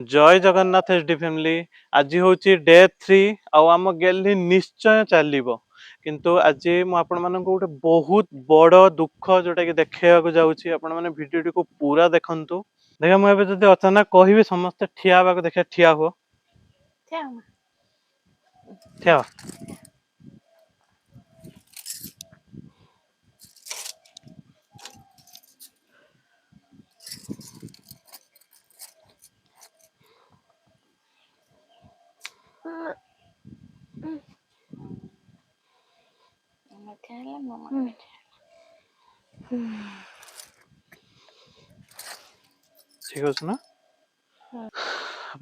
जय Jagannath HD family. आज हूँ डे 3 आम गेली निश्चय चलो किंतु आज मुझे गोटे बहुत बड़ दुख जोटा कि देखा जाऊँगी आपण मैंने भिडियो को पूरा देखु। देखा मुझे अचानक कहि समस्ते ठिया देखा ठिया हुआ ठिया ठीक अच्छे ना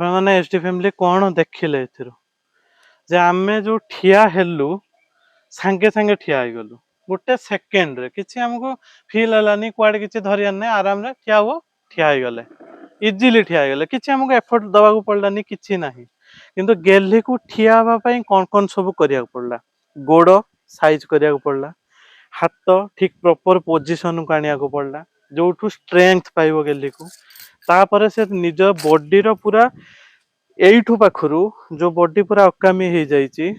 मैंने एचडी फैमिली कौन देखिले जे आमे जो ठिया हेलु सांगे सांगे ठिया हो गलु गोटे सेकेंड रे किछि हमको फील हलानी कुआडे किछि धरियान नै आराम रे ठिया हो ठिया हो गले इजीली ठिया हो गले किछि हमको एफर्ट दवा को पड़लानी किछि नाही किंतु गेल्ही को ठिया हवा पई कोन कोन सब करिया पड़ला गोड़ साइज करिया पड़ला हाथ ठीक प्रॉपर पोजीशन को आनिया को पड़ला जोठू स्ट्रेंथ पाइबो गेल्ही को तापर से निज बॉडी रो पूरा एठू पाखरु जो बॉडी पूरा अकामी हो जाइए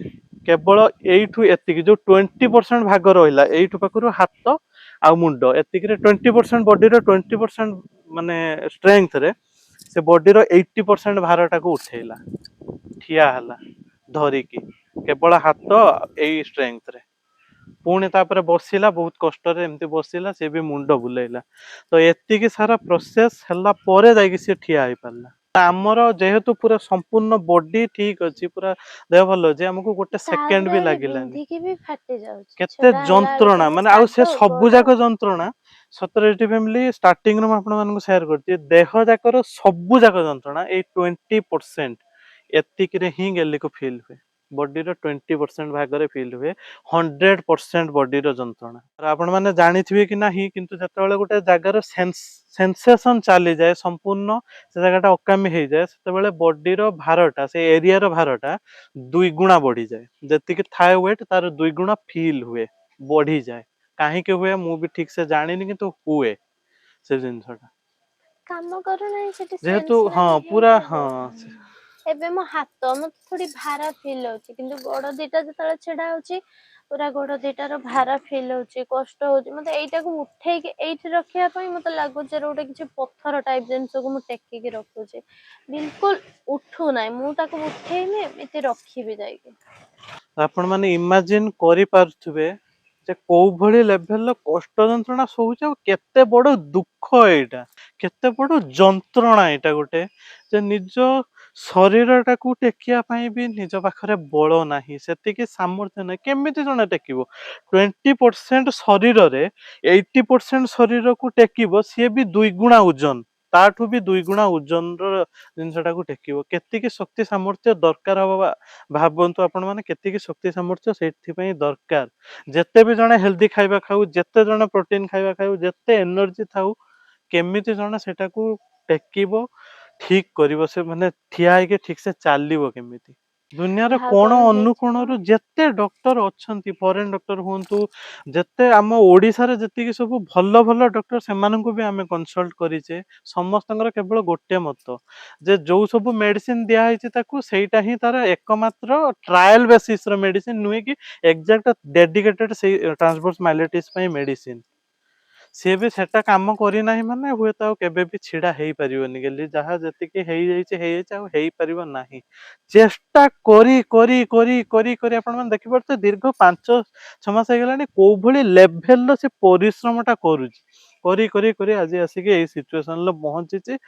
केवल एठू एतिक जो 20% भाग रहा एठू पाखरु हाथ आ मुंड एतिक 20% बॉडी रो 20% माने स्ट्रेंथ रे से बॉडी रो 80% भारटा को उठेला ठिया हला धरिकी केवल हाथ एई स्ट्रेंथ रे पुणी तापर बसिला बहुत कष्ट रे एमती बसिला से भी मुंड बुलेइला तो एतिकी सारा प्रोसेस हला परे जाई से ठिया हो पारला आमर जेहेतु पूरा संपूर्ण बॉडी ठीक अच्छी पूरा देह भल अच्छे हमको गोटे सेकेंड भी लगिलानी केते जंत्रणा माने आउ से सबु जाक जंत्रणा सतर एटी फैमिली स्टार्टिंग रो आपण मानको शेयर करती देह जाकर सबु जाक जंत्रणा ए 20% एतिक रे ही गेली को फील हुए बॉडी रो 20% भाग रे फील हुए 100% बॉडी रो जंत्रणा आपण माने जानि थिबे कि नाही किंतु जतबेले गोटे जागार सेंसेशन चली जाए संपूर्ण से जगह अकामी हो जाए से बॉडी रो भारटा से एरिया रो भारटा 2 गुणा बढ़ी जाए जति थाए वेट तार 2 गुणा फील हुए बढ़ी जाए कहीं के हुए मु भी ठीक से जानी किंतु हुए से जिनसटा काम करू नाही सेठी जेहेतु हाँ पूरा हाँ एबे मो हाथ मत थोड़ी भारा फील होची किंतु गोड़ दीटा जतले छेडा होची पूरा गोड़ दीटार भारा फील होची कष्ट होची मते एइटा को उठे के एइठी रखिया पई मते लागु जे रोटे किछि पत्थर टाइप जिंस को मु टेकी के रखु छी बिल्कुल उठू नाही मु ताको उठे ने एते रखी भी जाई के आपण माने इमेजिन करि पारथुबे जे को भली लेवल लो कष्ट जंत्रणा सोउछ केते बड़ दुख एटा केते बड़ जंत्रणा एटा गोटे जे निज शरीरटा को टेकिया पाई भी निज पाखरे बल नाही सेतिकी सामर्थ्य नै केमिति जने टेकिबो 20% शरीर रे 80% शरीर को टेकिबो से भी 2 गुणा ओजन ताठू भी 2 गुणा ओजन रो जिनसटा को टेकिबो केतिकी शक्ति सामर्थ्य दरकार हबा भाबंतु आपण माने केतिकी शक्ति सामर्थ्य सेथि पई दरकार जेते भी जने हेल्दी खाइबा खाऊ जेते जने प्रोटीन खाइबा खाऊ जेते एनर्जी थाऊ केमिति जने सेटा को टेकिबो ठीक करिवो से माने ठिया है के ठीक से चालिवो केमिति दुनिया रे कोण अनुकोण रु जेते डॉक्टर अछंती फॉरेन डॉक्टर होंतु जेते आम ओडिसा रे जेतिकी सब भल भल डॉक्टर सेमानंकु भी आमे कंसल्ट करिचे समस्तंकर केवल गोटे मत जे जो सब मेडिसिन दिया है ताकू सेटा ही तार एकमात्र ट्रायल बेसिस रो मेडिसिन नुहे कि एग्जैक्ट डेडिकेटेड से ट्रांसवर्स माइलेटिस पई मेडिसिन सी भी सेटा काम करी नाही माने हुए तो केबे भी छिड़ा हेई परिबोनी गेली जहा जतिकी हेई जाइचे आ हेई परिबो नाही चेष्टा करी करी करी करी करी आपण मन देखि परते दीर्घ 5-6 मास हे गलानी को भली लेवल लो से परिश्रमटा करूची करी करी करी आज आसी के ए सिचुएशन लो पहुंची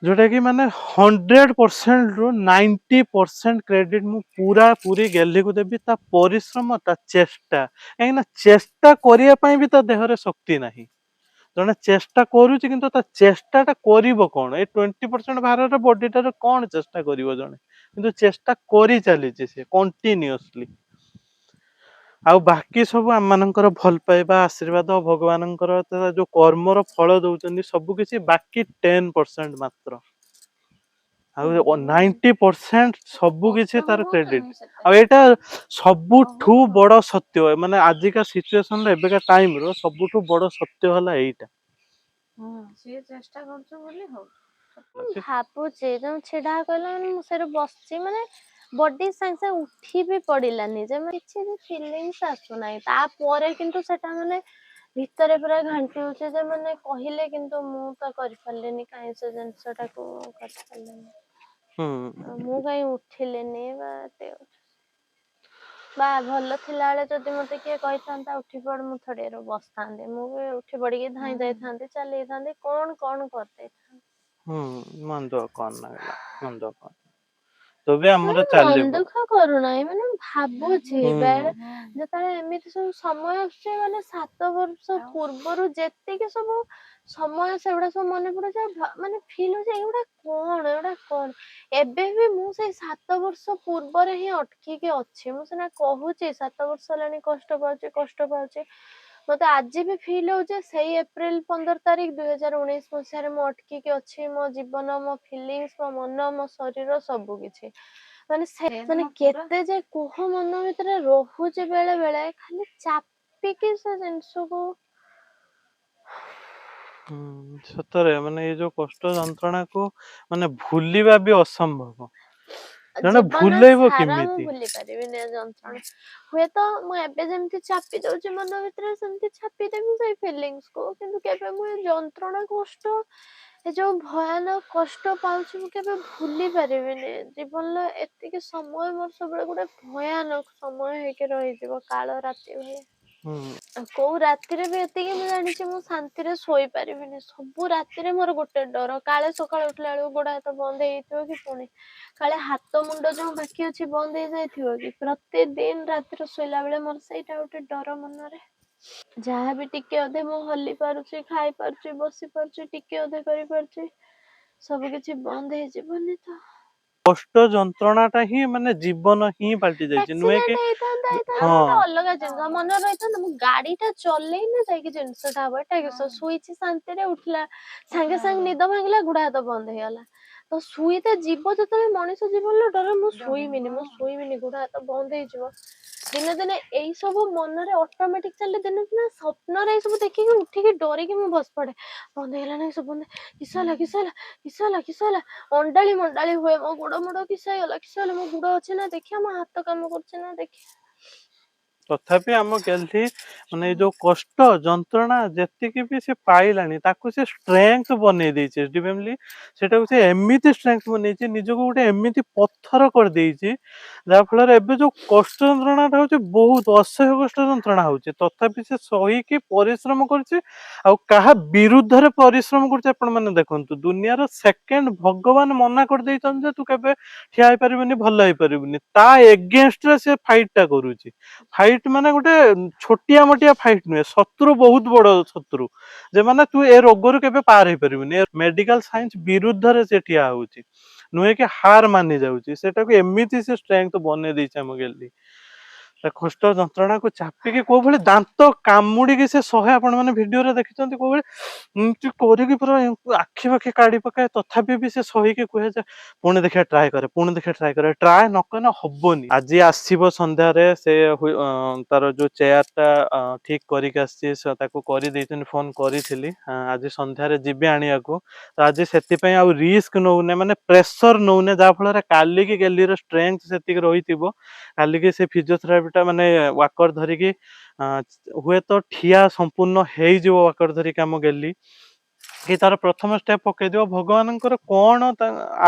जोटा कि माने 100% रो 90% क्रेडिट मु पूरा पूरी गेल्ही को देबी ता परिश्रम ता चेष्टा कहीं ना चेष्टा करिया पई भी ता देह रे शक्ति नाही जने चेष्टा करूची किंतु ता चेष्टाटा करिवो कोन ए 20% भार रे बॉडीटा रे कोन चेष्टा करिवो जने किंतु चेष्टा करी चली से कंटीन्यूअसली आ बाकी सब आम मानकर भल पाइबा आशीर्वाद भगवानंकर जो कर्मर फल दउचंदी सब किछि बाकी 10% मात्र आ 90% सब किछि तार क्रेडिट आ एटा सबुठू बड़ सत्य माने आजिका सिचुएशन रे एबेका टाइम रो सबुठू बड़ सत्य हला एटा से चेष्टा करछु बोली हो ଭାବୁଛି ତମେ ଛିଡା କହିଲା ମାନେ ମୁଁ ସେଇଠି ବସିଛି ମାନେ ବଡି ସାଙ୍ଗେ ସାଙ୍ଗେ ଉଠି ବି ପଡିଲାନି ଯେ କିଛି ବି ଫିଲିଙ୍ଗସ୍ ଆସୁନାହିଁ। ତାପରେ କିନ୍ତୁ ସେଟା ମାନେ ଭିତରେ ପୁରା ଘାଣ୍ଟି ହଉଛି ଯେ ମାନେ କହିଲେ କିନ୍ତୁ ମୁଁ ତ କରିପାରିଲିନି କାହିଁ ସେ ଜିନିଷଟାକୁ କରିପାରିଲିନି। ମୁଁ କାହିଁ ଉଠିଲିନି ବା ଭଲ ଥିଲାବେଳେ ଯଦି ମତେ କିଏ କହିଥାନ୍ତା ଉଠି ପଡ ମୁଁ ଥୋଡିଏରୁ ବସିଥାନ୍ତି। ମୁଁ ବି ଉଠି ପଡିକି ଧାଇଁ ଯାଇଥାନ୍ତି ଚାଲିଥାନ୍ତି କଣ କରିଦେଇଥାନ୍ତି। ମନ କଣ ନାଗିଲା ମନ କଣ ତବେ ଆମର ମନ ଚାଲିବ। ଦୁଃଖ କରୁନାହିଁ ମାନେ ମୁଁ ଭାବୁଛି ବେଳେ ଯେତେବେଳେ ଏମିତି ସବୁ ସମୟ ଆସୁଛି ମାନେ 7 ବର୍ଷ ପୂର୍ବରୁ ଯେତିକି ସବୁ ସମୟ ସେଗୁଡା ସବୁ ମନେ ପଡୁଛି ମାନେ ଫିଲ୍ ହଉଛି ଏଗୁଡା କଣ ଏବେ ବି ମୁଁ ସେଇ 7 ବର୍ଷ ପୂର୍ବରେ ହିଁ ଅଟକିକି ଅଛି। ମୁଁ ସିନା କହୁଛି 7 ବର୍ଷ ହେଲାଣି କଷ୍ଟ ପାଉଛି ମତେ ଆଜି ବି ଫିଲ୍ ହଉଛି ସେଇ ଏପ୍ରିଲ 15 ତାରିଖ 2019 ମସିହାରେ ମୁଁ ଅଟକିକି ଅଛି। ମୋ ଜୀବନ ମୋ ଫିଲିଙ୍ଗସ୍ ମୋ ମନ ମୋ ଶରୀର ସବୁ କିଛି ମାନେ କେତେ ଯେ କୁହ ମନ ଭିତରେ ରହୁଛି ବେଳେ ବେଳେ ଖାଲି ଚାପିକି ସେ ଜିନିଷକୁ ସତରେ ମାନେ ଏଇ ଯୋଉ କଷ୍ଟ ଯନ୍ତ୍ରଣା କୁ ମାନେ ଭୁଲିବା ବି ଅସମ୍ଭବ। ଜଣେ ଜୀବନ ଭୁଲେଇବ ସାରା ମୁଁ କେମିତି? ଭୁଲି ପାରିବିନି ଯନ୍ତ୍ରଣା। ହୁଏତ ମୁଁ ଏବେ ଯେମିତି ଚାପି ଦଉଛି ମନ ଭିତରେ ସେମିତି ଚାପିଦେବି ସେଇ ଫିଲିଙ୍ଗସ୍ କୁ କିନ୍ତୁ କେବେ ମୁଁ ଏ ଯନ୍ତ୍ରଣା କଷ୍ଟ ଏ ଯୋଉ ଭୟାନକ କଷ୍ଟ ପାଉଛି ମୁଁ କେବେ ଭୁଲି ପାରିବିନି। ଜୀବନର ଏତିକି ସମୟ ମୋର ସବୁବେଳେ ଗୋଟେ ଭୟାନକ ସମୟ ହେଇକି ରହିଯିବ କାଳ ରାତି ଭଳିଆ। କୋଉ ରାତିରେ ବି ଏତିକି ମୁଁ ଜାଣିଛି ମୁଁ ଶାନ୍ତିରେ ଶୋଇପାରିବିନି। ସବୁ ରାତିରେ ମୋର ଗୋଟେ ଡର କାଳେ ସକାଳେ ଉଠିଲା ବେଳକୁ ଗୋଡ ହାତ ବନ୍ଦ ହେଇଯାଇଥିବ କି ପୁଣି କାଳେ ହାତ ମୁଣ୍ଡ ଯୋଉ ବାକି ଅଛି ବନ୍ଦ ହେଇଯାଇଥିବ କି ପ୍ରତିଦିନ ରାତିରେ ଶୋଇଲା ବେଳେ ମୋର ସେଇଟା ଗୋଟେ ଡର ମନରେ। ଯାହାବି ଟିକେ ଅଧେ ମୁଁ ହଲି ପାରୁଛି ଖାଇ ପାରୁଛି ବସି ପାରୁଛି ଟିକେ ଅଧେ କରିପାରୁଛି ସବୁ କିଛି ବନ୍ଦ ହେଇଯିବନି ତ। କଷ୍ଟ ଯନ୍ତ୍ରଣା ଟା ହିଁ ମାନେ ଜୀବନ ହିଁ ପାଲଟି ଯାଇଛି ନୁହେଁ କି? ଆକ୍ସିଡେଣ୍ଟ ହେଇଥାନ୍ତା ହଁ ଗୋଟେ ଅଲଗା ଜିନିଷ ମନରେ ରହିଥାନ୍ତା ମୁଁ ଗାଡି ଟା ଚଲେଇନି ଯାଇକି ଜିନିଷଟା ହବ ଏଟା କିସ ଶୋଇଛି ଶାନ୍ତିରେ ଉଠିଲା ସାଙ୍ଗେ ସାଙ୍ଗେ ନିଦ ଭାଙ୍ଗିଲା ଗୋଡ ହାତ ବନ୍ଦ ହେଇଗଲା। ତ ଶୁଇତ ଯିବ ଯେତେବେଳେ ମଣିଷ ଜୀବନର ଡର ମୁଁ ଶୋଇବିନି ଗୋଡ ହାତ ବନ୍ଦ ହେଇଯିବ। ଦିନେ ଦିନେ ଏଇ ସବୁ ମନରେ ଅଟୋମେଟିକ ଚାଲେ ଦିନେ ଦିନେ ସ୍ୱପ୍ନରେ ଏଇ ସବୁ ଦେଖିକି ଉଠିକି ଡରିକି ମୁଁ ବସି ପଡେ ବନ୍ଦ ହେଇଗଲାଣି ସବୁ କିସ ହେଲା ଅଣ୍ଡାଳି ମଣ୍ଡାଳି ହୁଏ ମୋ ଗୋଡ ମୋଡ କିସ ହେଇଗଲା ମୋ ଗୋଡ ଅଛି ନା ଦେଖିବା ମୋ ହାତ କାମ କରୁଛି ନା ଦେଖିବା। ତଥାପି ଆମ ଗେଲ୍ହୀ ମାନେ ଏଇ ଯୋଉ କଷ୍ଟ ଯନ୍ତ୍ରଣା ଯେତିକି ବି ସେ ପାଇଲାଣି ତାକୁ ସେ ଷ୍ଟ୍ରେଂଥ ବନେଇ ଦେଇଛି ସେଟାକୁ ସେ ଏମିତି ଷ୍ଟ୍ରେଂଥ ବନେଇଛି ନିଜକୁ ଗୋଟେ ଏମିତି ପଥର କରିଦେଇଛି ଯାହା ଫଳରେ ଏବେ ଯୋଉ କଷ୍ଟ ଯନ୍ତ୍ରଣାଟା ହଉଛି ବହୁତ ଅସହ୍ୟ କଷ୍ଟ ଯନ୍ତ୍ରଣା ହଉଛି ତଥାପି ସେ ସହିକି ପରିଶ୍ରମ କରୁଛି ଆଉ କାହା ବିରୁଦ୍ଧରେ ପରିଶ୍ରମ କରୁଛି ଆପଣ ମାନେ ଦେଖନ୍ତୁ ଦୁନିଆର ସେକେଣ୍ଡ ଭଗବାନ ମନା କରିଦେଇଛନ୍ତି ଯେ ତୁ କେବେ ଠିଆ ହେଇପାରିବୁନି ଭଲ ହେଇପାରିବୁନି ତା ଏଗେନଷ୍ଟରେ ସେ ଫାଇଟ ଟା କରୁଛି। ଫାଇଟ ମାନେ ଗୋଟେ ଛୋଟିଆ ମୋଟିଆ ଫାଇଟ ନୁହେଁ ଶତ୍ରୁ ବହୁତ ବଡ ଶତ୍ରୁ ଯେମାନେ ତୁ ଏ ରୋଗରୁ କେବେ ପାର ହେଇପାରିବୁନି ମେଡିକାଲ ସାଇନ୍ସ ବିରୁଦ୍ଧରେ ସେ ଠିଆ ହଉଛି ନୁହେଁ କି ହାର ମାନି ଯାଉଛି ସେଟାକୁ ଏମିତି ସେ ଷ୍ଟ୍ରେଂଥ ବନେଇ ଦେଇଛି ଆମ ଗେଲ୍ହୀ କଷ୍ଟ ଯନ୍ତ୍ରଣାକୁ ଚାପିକି କୋଉ ଭଳି ଦାନ୍ତ କାମୁଡିକି ସେ ସହେ ଆପଣ ମାନେ ଭିଡିଓରେ ଦେଖିଛନ୍ତି କୋଉ ଭଳି ଏମିତି କରିକି ପୁରା ଆଖି ପାଖି କାଢି ପକାଏ ତଥାପି ବି ସେ ସହିକି କୁହେ ଯେ ପୁଣି ଦେଖିବା ଟ୍ରାଏ କରେ ଟ୍ରାଏ ନକଲେ ହବନି ଆଜି ଆସିବ ସନ୍ଧ୍ୟାରେ ସେ ତାର ଯୋଉ ଚେୟାର ଟା ଠିକ କରିକି ଆସିଛି ତାକୁ କରିଦେଇଛନ୍ତି ଫୋନ କରିଥିଲି ଆଜି ସନ୍ଧ୍ୟାରେ ଯିବି ଆଣିବାକୁ ତ ଆଜି ସେଥିପାଇଁ ଆଉ ରିସ୍କ ନଉନେ ମାନେ ପ୍ରେସର ନଉନେ ଯାହା ଫଳରେ କାଲିକି ଗେଲ୍ହୀର ଷ୍ଟ୍ରେଂଥ ସେତିକି ରହିଥିବ କାଲିକି ସେ ଫିଜିଓଥେରାପି ଟା ମାନେ ୱାକର ଧରିକି ହୁଏତ ଠିଆ ସମ୍ପୂର୍ଣ୍ଣ ହେଇଯିବ ୱାକର ଧରିକି ଆମ ଗେଲ୍ହୀ କି ତାର ପ୍ରଥମ ଷ୍ଟେପ ପକେଇଦିବ ଭଗବାନଙ୍କର କଣ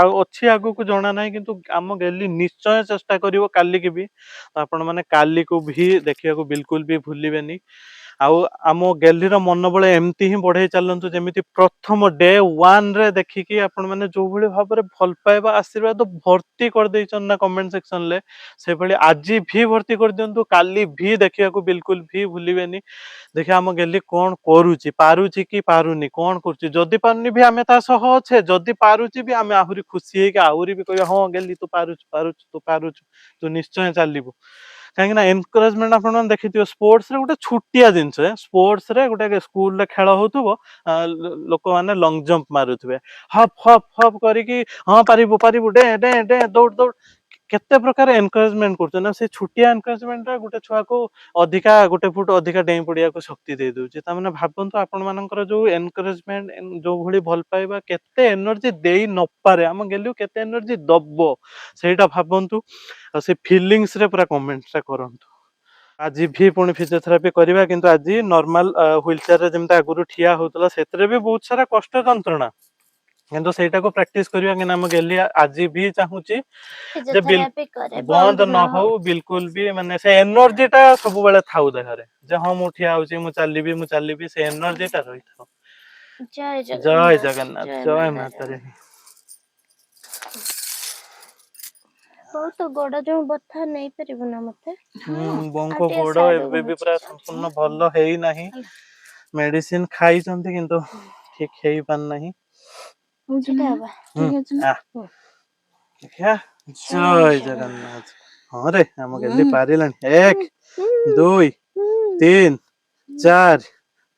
ଆଉ ଅଛି ଆଗକୁ ଜଣା ନାହିଁ କିନ୍ତୁ ଆମ ଗେଲ୍ହୀ ନିଶ୍ଚୟ ଚେଷ୍ଟା କରିବ କାଲିକି ବି ଆପଣ ମାନେ କାଲିକୁ ବି ଦେଖିବାକୁ ବିଲକୁଲ ବି ଭୁଲିବେନି ଆଉ ଆମ ଗେଲ୍ହୀର ମନୋବଳ ଏମିତି ହିଁ ବଢେଇ ଚାଲନ୍ତୁ ଯେମିତି ପ୍ରଥମ ଡେ 1 ରେ ଦେଖିକି ଆପଣ ମାନେ ଯୋଉ ଭଳି ଭାବରେ ଭଲ ପାଇବା ଆଶୀର୍ବାଦ ଭର୍ତ୍ତି କରିଦେଇଛନ୍ତି ନା କମେଣ୍ଟ ସେକ୍ସନ ରେ ସେଭଳି ଆଜି ବି ଭର୍ତ୍ତି କରିଦିଅନ୍ତୁ କାଲି ବି ଦେଖିବାକୁ ବିଲକୁଲ ବି ଭୁଲିବେନି ଦେଖିବା ଆମ ଗେଲ୍ହୀ କଣ କରୁଛି ପାରୁଛି କି ପାରୁନି କଣ କରୁଛି ଯଦି ପାରୁନି ବି ଆମେ ତା ସହ ଅଛେ ଯଦି ପାରୁଛି ବି ଆମେ ଆହୁରି ଖୁସି ହେଇକି ଆହୁରି ବି କହିବା ହଁ ଗେଲ୍ହୀ ତୁ ପାରୁଛୁ ତୁ ନିଶ୍ଚୟ ଚାଲିବୁ କାହିଁକି ନା ଏନକରେଜମେଣ୍ଟ ଆପଣ ମାନେ ଦେଖିଥିବେ ସ୍ପୋର୍ଟସ ରେ ଗୋଟେ ଛୋଟିଆ ଜିନିଷ ସ୍ପୋର୍ଟସ ରେ ଗୋଟେ ସ୍କୁଲରେ ଖେଳ ହଉଥିବ ଲୋକମାନେ ଲଙ୍ଗ ଜମ୍ପ ମାରୁଥିବେ ହପ ହପ ହପ କରିକି ହଁ ପାରିବୁ ଡେଁ ଦୌଡ केते प्रकार एनकरेजमेंट करछन ना से छुटिया एनकरेजमेंट रा गुटे छुआ को अधिका गुटे फुट अधिका डेई पड़िया को शक्ति दे दउचे ता माने भाबंतु आपण मानकर जो एनकरेजमेंट जो भली भल पाइबा केते एनर्जी देई न पारे हम गेलु केते एनर्जी दब्बो सेटा भाबंतु से फीलिंग्स रे पूरा कमेंट्स रे करंतु आज भी पुणी फिजियोथेरापी करवा किंतु आज नॉर्मल व्हील चेयर रे जेमता आगुरु ठिया होतला सेतरे भी बहुत सारा कष्ट जंत्रणा किंतु सेटा को प्रैक्टिस करवा कि नाम गेली आज भी चाहूची जे फिजियोथेरापी करे बंद बंद न न हो हो। बिल्कुल भी माने से एनर्जी टा सब बेले थाउ देहरे जे हां मु ठिया होची मु चालीबी से एनर्जी टा रही थाउ जय जय जगन्नाथ जगन्नाथ जय जय माता माता रे बहुत गोड़ जो बथा नहीं परिबो ना मते बंको आटे गोड़ साइड एबे भी घुंची पूरा जा संपूर्ण भल हेई नाही मेडिसिन खाई चंती किंतु ठीक हेई पान नाही सेटा बा ठीक है आ देखिया जय जगन्नाथ हाँ रे हम गेली पारिलानी 1 2 3 4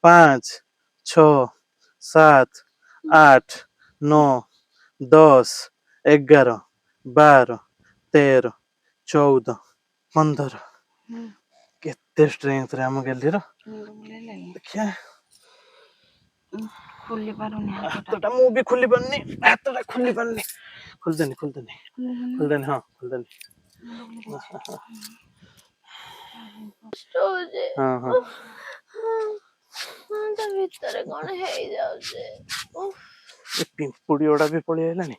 5 6 7 8 9 10 11 12 13 14 15 केते स्ट्रेंथ रे हम गेली रो देखिया खुली पारुनी हाथटा मु भी खुली पारनी हाथटा खुली पारनी खुल देनी हाँ खुल देनी सोजे हाँ हाँ ता भीतर कोन हे जाउजे ये पिंपुड़ी ओड़ा भी पड़ी आइलानी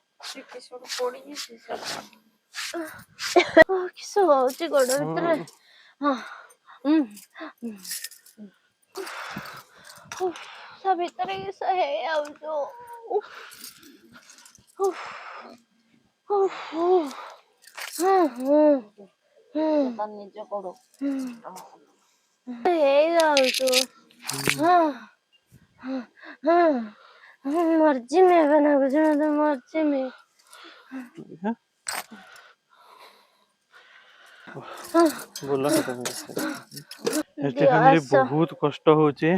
किस होची गोड़ भीतर ता भीतर किस हे आउजो निज गोड़ हे जाउजो मर्जी में बना कुछ तो मर्जी में बोलो एटे फैमिली बहुत कष्ट होची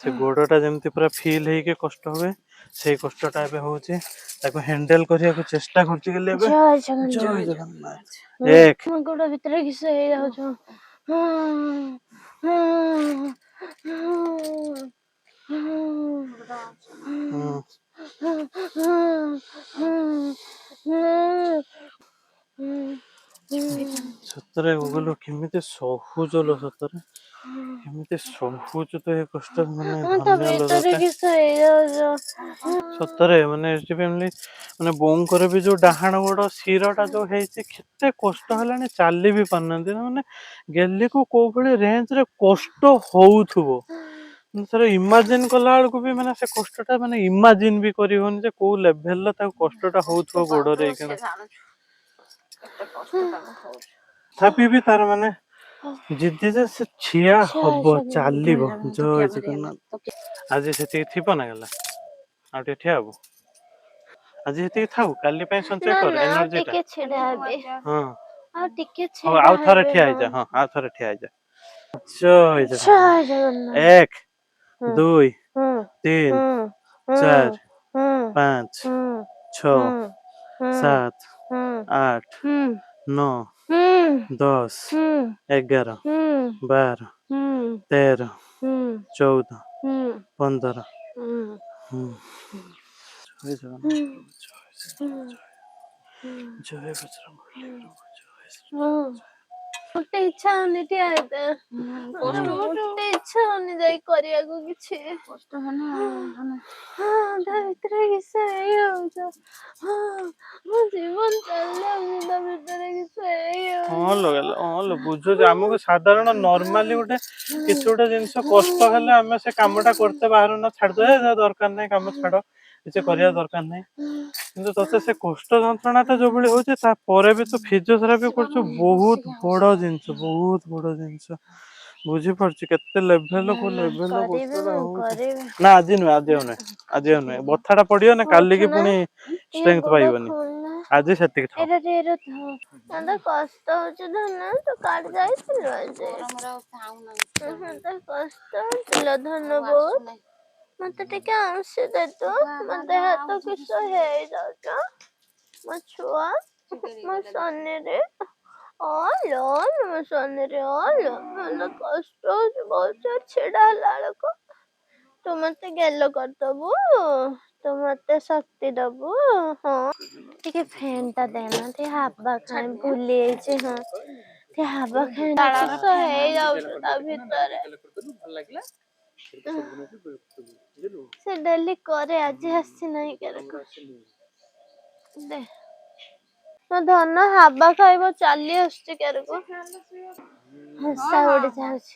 से गोड़टा जेमती पूरा फील हे के कष्ट होवे से कष्टटा एबे होची ताको हैंडल करिया को चेष्टा करची गेले एबे जय जगन्नाथ एक गोड़ भीतर किस हे जाउजो सतरे गुगल केमिते सहुजलो सतरे केमिते सहुज तो ए कष्ट माने ता धन्य भीतर लगता किस हे जाउजो सतरे माने एटी फैमिली माने बोंकर भी जो डाहाण गोड़ शिरटा जो हेची केते कष्ट हलाने चाली भी पारनंती माने गेली को को भली रेंज रे कष्ट होउथुबो सर इमेजिन कला बेलू भी माने से कष्टटा माने इमेजिन भी करी होनी जे को लेवल ला ता कष्टटा होउथुबो गोड़रे केना थापी भी तार माने जिद्दी जे से छिया हबो चालिबो जय जगन्नाथ आज सेति थिपो ना गला आटे ठिया हबो आज सेति थाउ काली पे संचय ना कर ना एनर्जी टा टिके छेड़ा हेबे हां आ टिके हो छेड़ा आउ थरे हेबे ठिया आइ जा हां आउ थरे ठिया आइ जा जय जय जगन्नाथ जगन्नाथ 1 2 3 4 हम्म 5 हम्म 6 हम्म 7 हम्म 8 हम्म 9 हम्म 10 हम्म 11 हम्म 12 हम्म 13 हम्म 14 हम्म 15 हम्म जय जगन्नाथ हम्म जय बजरंगबली प्रभु जय श्री मोटे इच्छा होनी ठिया हेते मोटे इच्छा होनी जाई करियाको किछि कष्ट हना हां ता भीतर किस हे आउजो मो जीवन चलला ता भीतर किस हे हां लो बुझो जे हमको साधारण नॉर्मली गोटे किछ गोटे जिंस कष्ट हेले हम से कामटा करते बाहर ना छाड़ दे दरकार नहीं काम छाड़ किछ करिया दरकार नहीं किंतु तते से कष्ट जंत्रणाटा जो भली होचे ता परे भी तो फिजियोथेरापी करछु बहुत बड़ जिंस बुझी पड़छि केते लेवल को लेवल कष्टटा हो ना आज नु आज नु बथाटा पडियो ना काली की पुनी स्ट्रेंथ पाइबनी आज सेतिक थाओ एरा तो कष्ट होचे धन तो काट जाइथिलो जे हमरा कष्ट होचिलो धन बहुत मते टिके आंसू दे तो मते हाथ किस हे जाउचा मो छुआ ମୋ ସନରେ ମୋ ସନରେ ଭଲ କଷ୍ଟ ହଉଛି ବହୁତ ଜୋର ଛିଡା ହେଲା ବେଳକୁ। ତୁ ମତେ ଗେଲ କରିଦବୁ, ତୁ ମତେ ଶକ୍ତି ଦବୁ। ହଁ ଟିକେ ଫ୍ୟାନ୍ ଟା ଦେନା, ଟିକେ ହାବା ଖାଏ, ଭୁଲି ଯାଇଛି। ହଁ ଟିକେ ହାବା ଖାଏ, କିସ ହେଇଯାଉଛି ତା ଭିତରେ। ସେ ଡେଲି କରେ, ଆଜି ଆସିନାହିଁ କେରକ। ଦେ ମୋ ଧନ ହାବା ଖାଇବ, ଚାଲି ଆସୁଛି କେରକ। ହସା ଉଡି ଯାଉଛି।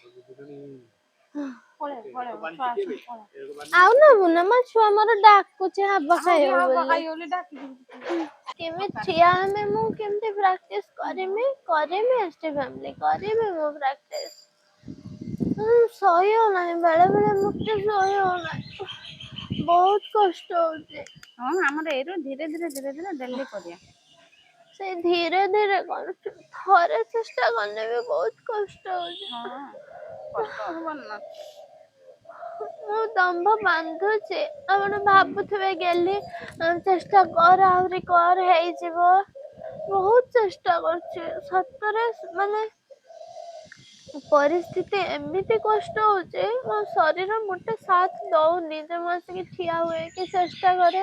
ଆଉ ନବୁ ନା ମୋ ଛୁଆ ମୋର ଡାକୁଛି ହାବା ଖାଇବ ବୋଲି। କେମିତି ଠିଆ ହେମି ମୁଁ, କେମିତି ପ୍ରାକ୍ଟିସ କରିମି କରିବି ମୁଁ ପ୍ରାକ୍ଟିସ। ସହି ହଉନାହିଁ, ବେଳେ ବେଳେ ମତେ ସହି ହଉନାହିଁ, ବହୁତ କଷ୍ଟ ହଉଛି। ହଁ ଆମର ଏଇରୁ ଧୀରେ ଧୀରେ ଡେଲି କରିବା। ସେଇ ଧୀରେ ଧୀରେ କରୁଛୁ, ଥରେ ଚେଷ୍ଟା କଲେ ବି ବହୁତ କଷ୍ଟ ହଉଛି। କଷ୍ଟ ହବନି ନା। ମୁଁ ଦମ୍ଭ ବାନ୍ଧୁଛି, ଆପଣ ଭାବୁଥିବେ ଗେଲି ଚେଷ୍ଟା କର, ଆହୁରି କର, ହେଇଯିବ। ବହୁତ ଚେଷ୍ଟା କରୁଛି ସତରେ, ମାନେ ପରିସ୍ଥିତି ଏମିତି କଷ୍ଟ ହଉଛି, ମୋ ଶରୀର ମୋଟେ ସାଥ ଦଉନି ଯେ ମୁଁ ଆସିକି ଠିଆ ହୁଏ କି ଚେଷ୍ଟା କରେ।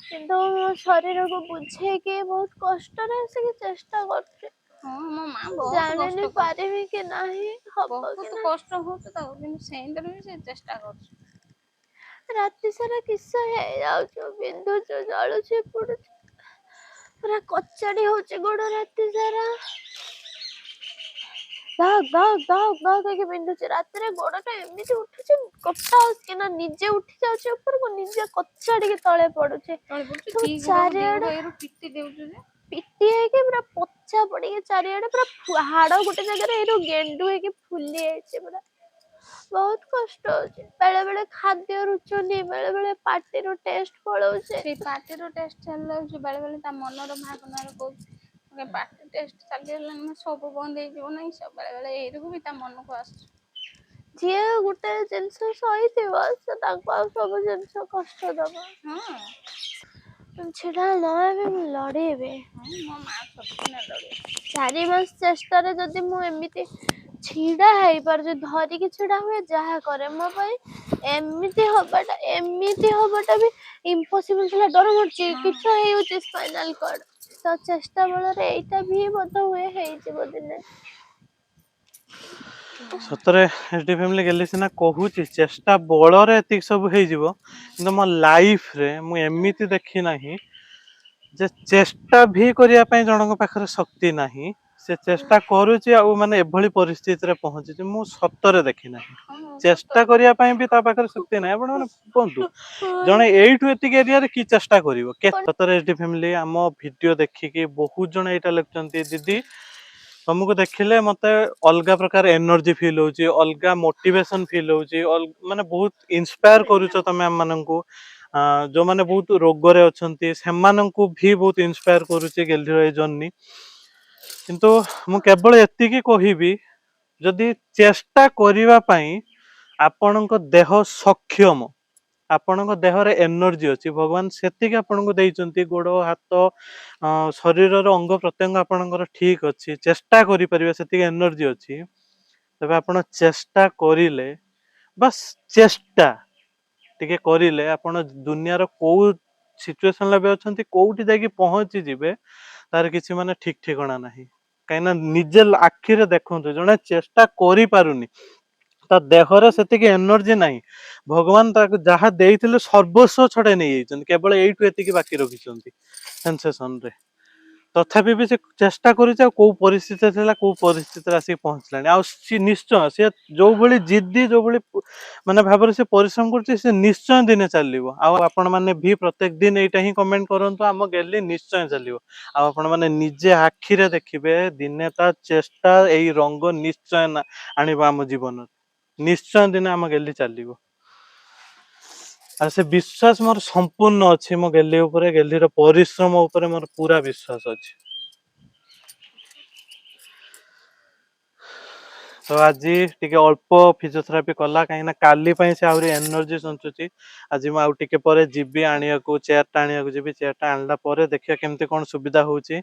କିନ୍ତୁ ମୋ ଶରୀରକୁ ବୁଝେଇକି ବହୁତ କଷ୍ଟରେ ଆସିକି ଚେଷ୍ଟା କରୁଛି। ହଁ ମୋ ମା ବହୁତ ଜାଣିନି କଷ୍ଟ କରୁଛି, ପାରିବି କି ନାହିଁ, ହବ କି ବହୁତ ନାହିଁ। କଷ୍ଟ ହଉଛି ତାକୁ, କିନ୍ତୁ ସେଇଥିରେ ବି ସେ ଚେଷ୍ଟା କରୁଛି। ରାତି ସାରା କିସ ହେଇଯାଉଛୁ, ବିନ୍ଧୁଛୁ, ଜଳୁଛି, ପୋଡୁଛି, ପୁରା କଚାଡି ହଉଛି ଗୋଡ ରାତି ସାରା। କହିକି ବିନ୍ଧୁଛି। ରାତିରେ ଗୋଡଟା ଏମିତି ଉଠୁଛି, କଟା କିନା ନିଜେ ଉଠି ଯାଉଛି ଉପରକୁ, ନିଜେ କଚାଡିକି ତଳେ ପଡୁଛି। ସବୁ ଚାରିଆଡେ ପିଟି ଦେଉଛୁ ଯେ ପିଟି ହେଇକି ପୁରା ପଚା ପଡିକି ଚାରିଆଡେ ପୁରା ହାଡ ଗୋଟେ ଜାଗାରେ ଏଇଠୁ ଗେଣ୍ଡୁ ହେଇକି ଫୁଲି ଯାଇଛି ପୁରା। ବହୁତ କଷ୍ଟ ହଉଛି, ବେଳେ ବେଳେ ଖାଦ୍ୟ ରୁଚୁନି, ବେଳେ ବେଳେ ପାଟିରୁ ଟେଷ୍ଟ ପଳଉଛି। ସେଇ ପାଟିର ଟେଷ୍ଟ ଚାଲିଯାଉଛି, ବେଳେ ବେଳେ ତା ମନର ଭାବନାର କହୁଛି ପାଟି ଟେଷ୍ଟ ଚାଲିଗଲାଣି, ସବୁ ବନ୍ଦ ହେଇଯିବ ନାହିଁ, ବେଳେ ବେଳେ ଏଇରକୁ ବି ତା ମନକୁ ଆସୁଛି। ଯିଏ ଗୋଟେ ଜିନିଷ ସହିଥିବ, ସେ ତାକୁ ଆଉ ସବୁ ଜିନିଷ କଷ୍ଟ ଦବ। ଛିଡା ନହେବି ମୁଁ ଲଢିବି। ମୋ ମା ସବୁଦିନେ ଲଢିବ। 4 ମାସ ଚେଷ୍ଟାରେ ଯଦି ମୁଁ ଏମିତି ଛିଡା ହେଇପାରୁଛି, ଧରିକି ଛିଡା ହୁଏ, ଯାହା କରେ ମୋ ପାଇଁ ଏମିତି ହବାଟା ବି ଇମ୍ପସିବଲ ଥିଲା। ଡର ମାଡୁଛି, କିସ ହେଇଯାଉଛି ସ୍ପାଇନାଲ କର୍ଡ। ତ ଚେଷ୍ଟା ବଳରେ ଏଇଟା ବି ବୋଧ ହୁଏ ହେଇଯିବ ଦିନେ। ସତରେ ଏଚଡି ଫ୍ୟାମିଲି ଗେଲି ସିନା କହୁଛି ଚେଷ୍ଟା ବଳରେ ଏତିକି ସବୁ ହେଇଯିବ, କିନ୍ତୁ ମୋ ଲାଇଫରେ ମୁଁ ଏମିତି ଦେଖି ନାହିଁ ଯେ ଚେଷ୍ଟା ବି କରିବା ପାଇଁ ଜଣଙ୍କ ପାଖରେ ଶକ୍ତି ନାହିଁ, ସେ ଚେଷ୍ଟା କରୁଛି ଆଉ ମାନେ ଏଭଳି ପରିସ୍ଥିତିରେ ପହଞ୍ଚିଛି, ମୁଁ ସତରେ ଦେଖି ନାହିଁ। ଚେଷ୍ଟା କରିବା ପାଇଁ ବି ତା ପାଖରେ ଶକ୍ତି ନାହିଁ। ଆପଣ ମାନେ କୁହନ୍ତୁ, ଜଣେ ଏଇଠୁ ଏତିକି ଏରିଆରେ କି ଚେଷ୍ଟା କରିବ? ସତରେ ଏଚଡି ଫ୍ୟାମିଲି ଆମ ଭିଡିଓ ଦେଖିକି ବହୁତ ଜଣ ଏଇଟା ଲେଖୁଛନ୍ତି, ଦିଦି ତମକୁ ଦେଖିଲେ ମତେ ଅଲଗା ପ୍ରକାର ଏନର୍ଜି ଫିଲ୍ ହଉଛି, ଅଲଗା ମୋଟିଭେସନ ଫିଲ୍ ହଉଛି, ମାନେ ବହୁତ ଇନ୍ସପାୟାର କରୁଛ ତମେ ଆମ ମାନଙ୍କୁ। ଯୋଉମାନେ ବହୁତ ରୋଗରେ ଅଛନ୍ତି ସେମାନଙ୍କୁ ବି ବହୁତ ଇନ୍ସପାୟାର କରୁଛି ଗେଲରିର ଏଇ ଜର୍ଣ୍ଣି। କିନ୍ତୁ ମୁଁ କେବଳ ଏତିକି କହିବି, ଯଦି ଚେଷ୍ଟା କରିବା ପାଇଁ ଆପଣଙ୍କ ଦେହ ସକ୍ଷମ, ଆପଣଙ୍କ ଦେହରେ ଏନର୍ଜି ଅଛି, ଭଗବାନ ସେତିକି ଆପଣଙ୍କୁ ଦେଇଛନ୍ତି, ଗୋଡ ହାତ ଶରୀରର ଅଙ୍ଗ ପ୍ରତ୍ୟଙ୍ଗ ଆପଣଙ୍କର ଠିକ ଅଛି, ଚେଷ୍ଟା କରିପାରିବେ, ସେତିକି ଏନର୍ଜି ଅଛି, ତେବେ ଆପଣ ଚେଷ୍ଟା କରିଲେ, ବାସ୍ ଚେଷ୍ଟା ଟିକେ କରିଲେ, ଆପଣ ଦୁନିଆର କୋଉ ସିଚୁଏସନରେ ବି ଅଛନ୍ତି, କୋଉଠି ଯାଇକି ପହଞ୍ଚିଯିବେ ତାର କିଛି ମାନେ ଠିକ ଠିକଣା ନାହିଁ। କାହିଁକିନା ନିଜେ ଆଖିରେ ଦେଖନ୍ତୁ, ଜଣେ ଚେଷ୍ଟା କରିପାରୁନି, ତା ଦେହରେ ସେତିକି ଏନର୍ଜି ନାହିଁ, ଭଗବାନ ତାକୁ ଯାହା ଦେଇଥିଲେ ସର୍ବସ୍ୱ ଛଡେଇ ନେଇଯାଇଛନ୍ତି, କେବଳ ଏଇଠୁ ଏତିକି ବାକି ରଖିଛନ୍ତି ସେନ୍ସେସନରେ। ତଥାପି ବି ସେ ଚେଷ୍ଟା କରୁଛି, ଆଉ କୋଉ ପରିସ୍ଥିତି ଥିଲା କୋଉ ପରିସ୍ଥିତିରେ ଆସିକି ପହଞ୍ଚିଲାଣି। ଆଉ ନିଶ୍ଚୟ ସେ ଯୋଉ ଭଳି ଜିଦ୍ଦି, ଯୋଉ ଭଳି ମାନେ ଭାବରେ ସେ ପରିଶ୍ରମ କରୁଛି, ସେ ନିଶ୍ଚୟ ଦିନେ ଚାଲିବ। ଆଉ ଆପଣ ମାନେ ବି ପ୍ରତ୍ୟେକ ଦିନ ଏଇଟା ହିଁ କମେଣ୍ଟ କରନ୍ତୁ, ଆମ ଗେଲି ନିଶ୍ଚୟ ଚାଲିବ। ଆଉ ଆପଣ ମାନେ ନିଜେ ଆଖିରେ ଦେଖିବେ, ଦିନେ ତା ଚେଷ୍ଟା ଏଇ ରଙ୍ଗ ନିଶ୍ଚୟ ଆଣିବ ଆମ ଜୀବନରେ, ନିଶ୍ଚୟ ଦିନେ ଆମ ଗେଲି ଚାଲିବ। ଆଉ ସେ ବିଶ୍ୱାସ ମୋର ସମ୍ପୂର୍ଣ୍ଣ ଅଛି, ମୋ ଗେଲି ଉପରେ, ଗେଲିର ପରିଶ୍ରମ ଉପରେ ମୋର ପୁରା ବିଶ୍ୱାସ ଅଛି। तो आज टिके अल्प फिजियोथेरापी कला कहीं काली से आहरी एनर्जी सञ्चुची आज मु आउ टिके परे जीबी आनिया को चेयरटा आनिया को जीबी चेयरटा आनला परे देखिया केमती कोन सुविधा होउची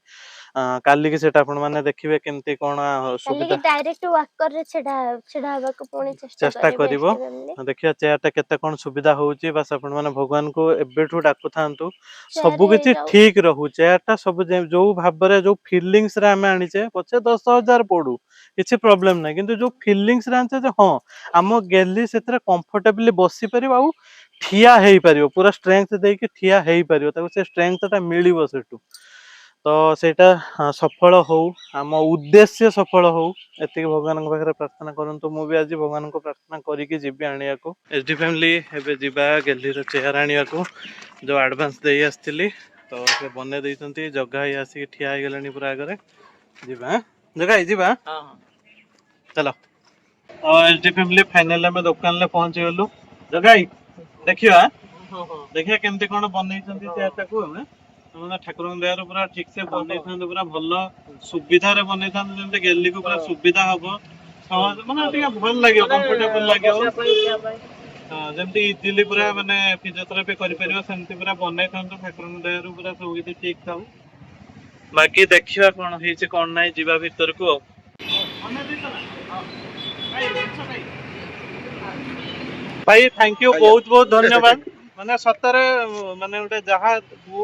काली की सेटा आपण माने देखिबे केमती कोन काली की सुविधा डायरेक्ट वॉकर रे छेड़ा हवा को पुणी चेष्टा चेष्टा करिवे करिवो फैमिली। देखिया चेयरटा केते कोन सुविधा होउची बस आपण माने भगवान को एबेठू डाकु थांतु चेयर सब हे किछि जाऊ ठीक रहू चेयरटा सब जो भाबरे जो फीलिंग्स रे हमें आनिचे पछे 10,000 पडू किछि प्रॉब्लम नै किंतु जो फीलिंग्स रे आनचे जे हां आम गेली सेतरे कंफर्टेबली बसी परिबो आ ठिया हेई परिबो पूरा स्ट्रेंथ देके ठिया हेई परिबो ताको से स्ट्रेंथटा मिलिबो सेटू तो सेटा सफल हो आम उद्देश्य सफल हो एतिक भगवान पाखे प्रार्थना करंतु मु भी आज भगवान को प्रार्थना करिकी जीवी आनिया को एचडी फैमिली एबे जीवा गेली रो चेयर आनिया को जो एडवांस दे आस्थिली तो से बने दैछंती जगह ही आसी ठिया हे गेलानी पूरा आगरे जीवा जगह ही जीवा हां चलो और एचडी फैमिली फाइनल में दुकान ले पहुंच गेलु जगह ही देखियो देखिया केमती कोन बनेइछंती चेयरटा को हम ମାନେ ଠାକୁରଙ୍କ ଦୟାରୁ ପୁରା ଠିକ ସେ ବନେଇଥାନ୍ତୁ ପୁରା ଭଲ ସୁବିଧାରେ ବନେଇଥାନ୍ତୁ ଯେମିତି ଗେଲି କୁ ପୁରା ସୁବିଧା ହବ ସହଜ ମାନେ ଟିକେ ଭଲ ଲାଗିବ କମ୍ଫର୍ଟେବଲ ଲାଗିବ ଯେମିତି ଇଜିଲି ପୁରା ମାନେ ଫିଜିଓଥେରାପି କରିପାରିବ ସେମିତି ପୁରା ବନେଇଥାନ୍ତୁ ଠାକୁରଙ୍କ ଦୟାରୁ ପୁରା ସବୁ କିଛି ଠିକ ଥାଉ ବାକି ଦେଖିବା କଣ ହେଇଛି କଣ ନାହିଁ ଯିବା ଭିତରକୁ ଆଉ ଭାଇ ଥ୍ୟାଙ୍କ ୟୁ ବହୁତ ବହୁତ ଧନ୍ୟବାଦ ମାନେ ସତରେ ମାନେ ଗୋଟେ ଯାହା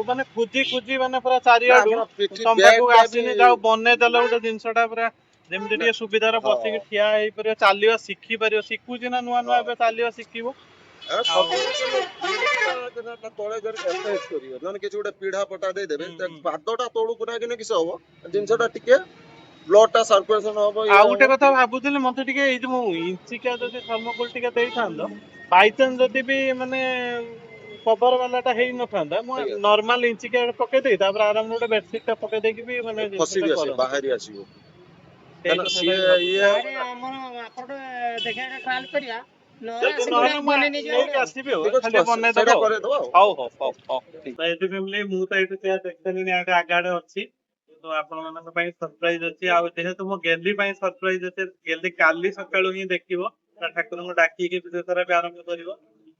ମାନେ ଖୋଜି ଖୋଜି ମାନେ ପୁରା ଚାରିଆଡୁ ତମ ପାଖକୁ ଆସିନି ଯାଉ ବନେଇ ଦେଲ ଗୋଟେ ଜିନିଷଟା ପୁରା ଯେମିତି ଟିକେ ସୁବିଧାରେ ବସିକି ଠିଆ ହେଇପାରିବ ଚାଲିବା ଶିଖି ପାରିବ ଶିଖୁଛି ନା ନୂଆ ନୂଆ ଏବେ ଚାଲିବା ଶିଖିବ ତଳେ ଜଣେ ଏକ୍ସରସାଇଜ କରିବ ନହେଲେ କିଛି ଗୋଟେ ପିଢା ପଟା ଦେଇଦେବେ ପାଦଟା ତଳକୁ ନାଗିନେ କିଛି ହବ ଜିନିଷଟା ଟିକେ ବ୍ଲଡ ଟା ସାର୍କୁଲେସନ ହବ ଆଉ ଗୋଟେ କଥା ଭାବୁଥିଲି ମତେ ଟିକେ ଏଇ ଯୋଉ ଇଞ୍ଚିକା ଯଦି ଥର୍ମୋକୋଲ ଟିକେ ଦେଇଥାନ୍ତ ବାଇଚାନ୍ସ ଯଦି ବି ମାନେ କଭର ବାଲାଟା ହେଇ ନଥାନ୍ତା ମୁଁ ନର୍ମାଲ ଇଞ୍ଚିକା ପକେଇ ଦେଇ ତାପରେ ଆରାମରେ ଗୋଟେ ବେଡସିଟ୍ ଟା ପକେଇ ଦେଇକି ବି ମାନେ ଫସି ବି ଆସିବ ବାହାରି ଆସିବ କାରଣ ସିଏ ଇଏ ଆମର ଆପଣ ଦେଖିବା ଟ୍ରାଏଲ କରିବା ଯଦି ନହେଲେ ମୁଁ ନେଇକି ଆସିବି ଆଉ ଖାଲି ବନେଇ ସେଇଟା ଦବ କରେଇଦବା ଆଉ ହଉ ହଉ ହଉ ହଉ ତ ଏଠି ଫ୍ୟାମିଲି ମୁଁ ତ ଏଠି ଦେଖିଥିଲି ଆଗ ଆଗଆଡେ ଅଛି କିନ୍ତୁ ଆପଣମାନଙ୍କ ପାଇଁ ସରପ୍ରାଇଜ ଅଛି ଆଉ ଯେହେତୁ ମୋ ଗେଲି ପାଇଁ ସରପ୍ରାଇଜ ଅଛି ଗେଲି କାଲି ସକାଳୁ ହିଁ ଦେଖିବ ଠାକୁରଙ୍କୁ ଡାକିକି ଫିଜିଓଥେରାପି ଆରମ୍ଭ କରିବ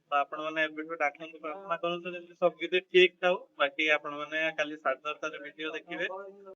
ତ ଆପଣମାନେ ଏବେଠୁ ଡାକନ୍ତୁ ପ୍ରାର୍ଥନା କରନ୍ତୁ ଯେମିତି ସବୁ କିଛି ଠିକ ଥାଉ ବାକି ଆପଣମାନେ କାଲି 10:30 ଭିଡିଓ ଦେଖିବେ